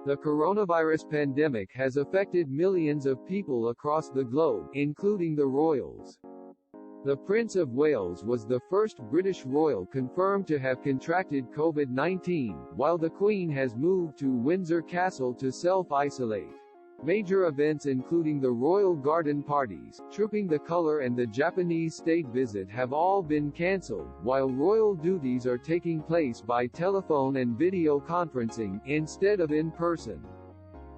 The coronavirus pandemic has affected millions of people across the globe, including the royals. The Prince of Wales was the first British royal confirmed to have contracted COVID-19, while the Queen has moved to Windsor Castle to self-isolate. Major events including the royal garden parties, Trooping the Colour and the Japanese state visit have all been cancelled, while royal duties are taking place by telephone and video conferencing, instead of in person.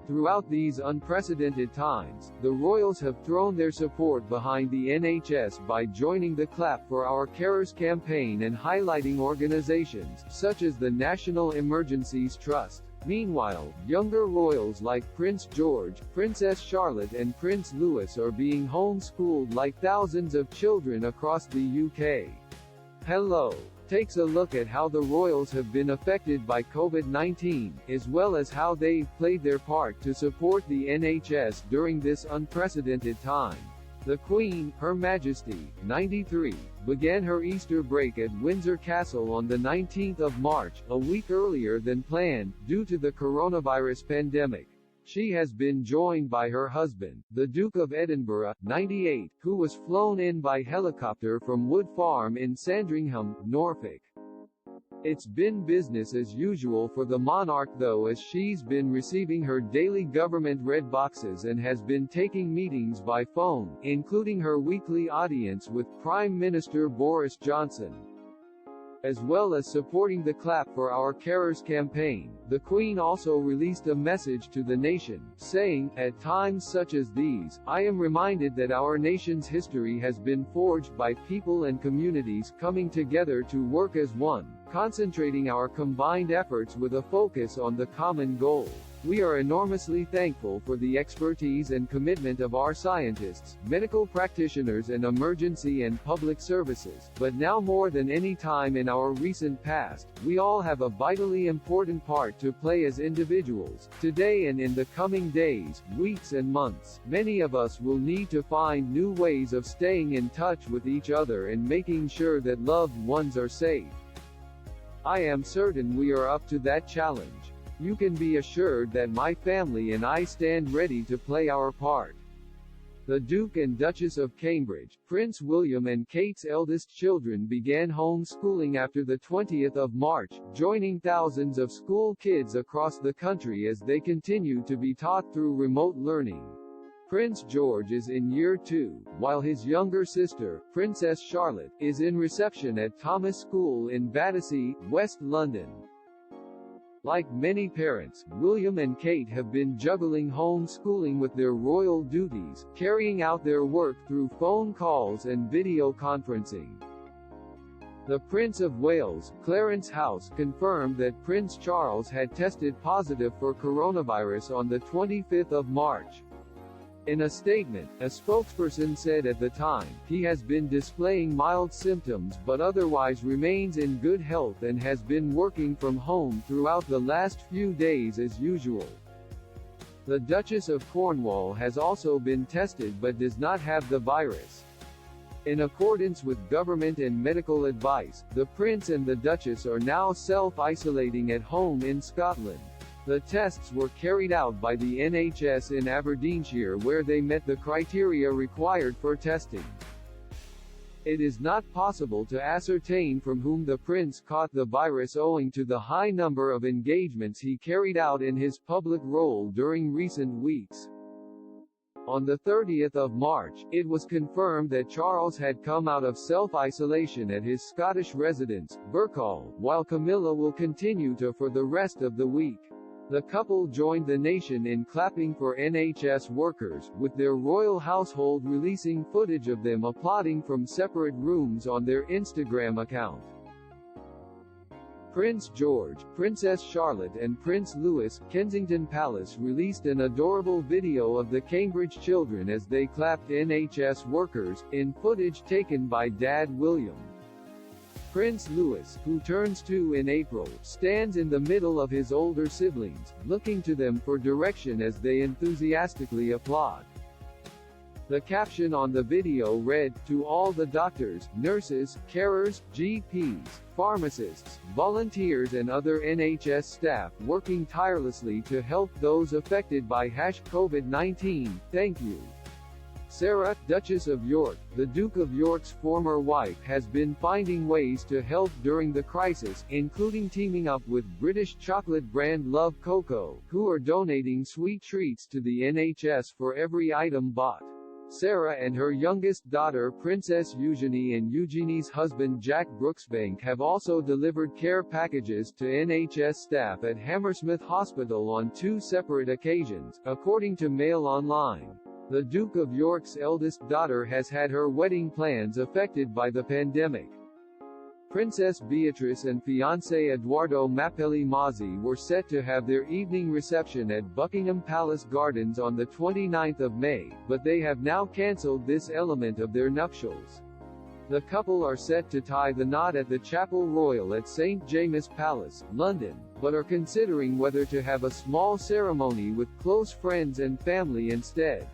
Throughout these unprecedented times, the royals have thrown their support behind the NHS by joining the Clap for Our Carers campaign and highlighting organisations, such as the National Emergencies Trust. Meanwhile, younger royals like Prince George, Princess Charlotte and Prince Louis are being homeschooled like thousands of children across the UK. Hello takes a look at how the royals have been affected by COVID-19, as well as how they've played their part to support the NHS during this unprecedented time. The Queen, Her Majesty, 93, began her Easter break at Windsor Castle on the 19th of March, a week earlier than planned, due to the coronavirus pandemic. She has been joined by her husband, the Duke of Edinburgh, 98, who was flown in by helicopter from Wood Farm in Sandringham, Norfolk. It's been business as usual for the monarch though, as she's been receiving her daily government red boxes and has been taking meetings by phone, including her weekly audience with Prime Minister Boris Johnson. As well as supporting the Clap for Our Carers campaign, the Queen also released a message to the nation, saying, "At times such as these, I am reminded that our nation's history has been forged by people and communities coming together to work as one, concentrating our combined efforts with a focus on the common goal. We are enormously thankful for the expertise and commitment of our scientists, medical practitioners and emergency and public services, but now more than any time in our recent past, we all have a vitally important part to play as individuals. Today and in the coming days, weeks and months, many of us will need to find new ways of staying in touch with each other and making sure that loved ones are safe. I am certain we are up to that challenge. You can be assured that my family and I stand ready to play our part." The Duke and Duchess of Cambridge, Prince William and Kate's eldest children began homeschooling after the 20th of March, joining thousands of school kids across the country as they continue to be taught through remote learning. Prince George is in year 2, while his younger sister, Princess Charlotte, is in reception at Thomas School in Battersea, West London. Like many parents, William and Kate have been juggling homeschooling with their royal duties, carrying out their work through phone calls and video conferencing. The Prince of Wales, Clarence House, confirmed that Prince Charles had tested positive for coronavirus on the 25th of March. In a statement, a spokesperson said at the time, he has been displaying mild symptoms but otherwise remains in good health and has been working from home throughout the last few days as usual. The Duchess of Cornwall has also been tested but does not have the virus. In accordance with government and medical advice, the Prince and the Duchess are now self-isolating at home in Scotland. The tests were carried out by the NHS in Aberdeenshire where they met the criteria required for testing. It is not possible to ascertain from whom the Prince caught the virus owing to the high number of engagements he carried out in his public role during recent weeks. On the 30th of March, it was confirmed that Charles had come out of self-isolation at his Scottish residence, Birkall, while Camilla will continue to for the rest of the week. The couple joined the nation in clapping for NHS workers, with their royal household releasing footage of them applauding from separate rooms on their Instagram account. Prince George, Princess Charlotte and Prince Louis, Kensington Palace released an adorable video of the Cambridge children as they clapped NHS workers, in footage taken by Dad William. Prince Louis, who turns 2 in April, stands in the middle of his older siblings, looking to them for direction as they enthusiastically applaud. The caption on the video read, "To all the doctors, nurses, carers, GPs, pharmacists, volunteers and other NHS staff working tirelessly to help those affected by COVID-19, thank you." Sarah, Duchess of York, the Duke of York's former wife, has been finding ways to help during the crisis, including teaming up with British chocolate brand Love Cocoa, who are donating sweet treats to the NHS for every item bought. Sarah and her youngest daughter Princess Eugenie and Eugenie's husband Jack Brooksbank have also delivered care packages to NHS staff at Hammersmith Hospital on 2 separate occasions, according to Mail Online. The Duke of York's eldest daughter has had her wedding plans affected by the pandemic. Princess Beatrice and fiancé Edoardo Mappelli Mazzi were set to have their evening reception at Buckingham Palace Gardens on the 29th of May, but they have now cancelled this element of their nuptials. The couple are set to tie the knot at the Chapel Royal at St James's Palace, London, but are considering whether to have a small ceremony with close friends and family instead.